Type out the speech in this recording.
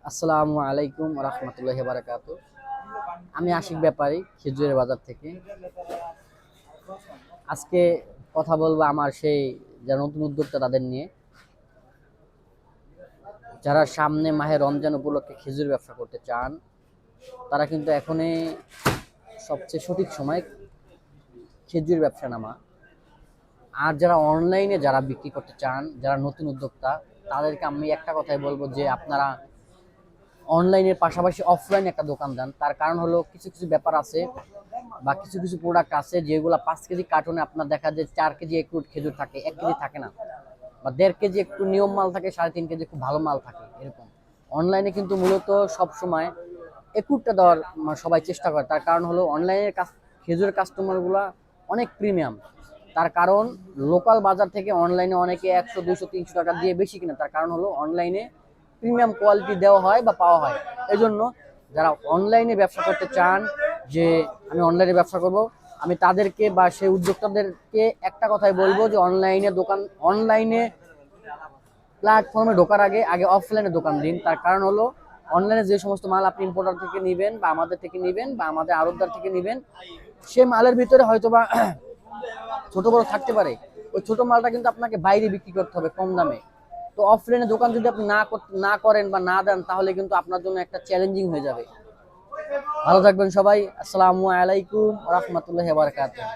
আসসালামু আলাইকুম রহমতুল্লাহি বারাকাতু। আমি আশিক ব্যাপারী খেজুরের বাজার থেকে। আজকে কথা বলবো আমার সেই যারা নতুন উদ্যোক্তা তাদের নিয়ে, যারা সামনে মাহে রমজান উপলক্ষে খেজুর ব্যবসা করতে চান। তারা কিন্তু এখনই সবচেয়ে সঠিক সময় খেজুর ব্যবসা নামা। আর যারা অনলাইনে যারা বিক্রি করতে চান, যারা নতুন উদ্যোক্তা, তাদেরকে আমি একটা কথাই বলবো যে আপনারা অনলাইনের পাশাপাশি অফলাইনে একটা দোকান দেন। তার কারণ হলো কিছু কিছু ব্যাপার আছে বা কিছু কিছু প্রোডাক্ট আছে যেগুলো 5 কেজি কার্টুনে আপনার দেখা যায় 4 কেজি একটু খেজুর থাকে, 1 কেজি থাকে না, বা 1.5 কেজি একটু নিয়ম মাল থাকে, 3.5 কেজি খুব ভালো মাল থাকে এরকম। অনলাইনে কিন্তু মূলত সব সময় একুটটা দেওয়ার সবাই চেষ্টা করে। তার কারণ হলো অনলাইনের খেজুরের কাস্টমারগুলো অনেক প্রিমিয়াম। তার কারণ লোকাল বাজার থেকে অনলাইনে অনেকে 100, 200, 300 টাকা দিয়ে বেশি কিনে। তার কারণ হলো অনলাইনে প্রিমিয়াম কোয়ালিটি দেওয়া হয় বা পাওয়া হয়। এই জন্য যারা অনলাইনে ব্যবসা করতে চান যে আমি অনলাইনে ব্যবসা করব, আমি তাদেরকে বা সেই উদ্যোক্তাদেরকে একটা কথাই বলবো যে অনলাইনে প্ল্যাটফর্মে ঢোকার আগে আগে অফলাইনে দোকান দিন। তার কারণ হলো অনলাইনে যে সমস্ত মাল আপনি ইম্পোর্টার থেকে নেবেন বা আমাদের থেকে নেবেন বা আমাদের আড়তদার থেকে নেবেন, সে মালের ভিতরে হয়তোবা ছোট বড় থাকতে পারে। ওই ছোট মালটা কিন্তু আপনাকে বাইরে বিক্রি করতে হবে কম দামে। তো অফলাইনে দোকান যদি আপনি না করেন বা না দেন, তাহলে কিন্তু আপনার জন্য একটা চ্যালেঞ্জিং হয়ে যাবে। ভালো থাকবেন সবাই। আসসালামু আলাইকুম রহমতুল্লাহি ওয়া বারাকাতুহু।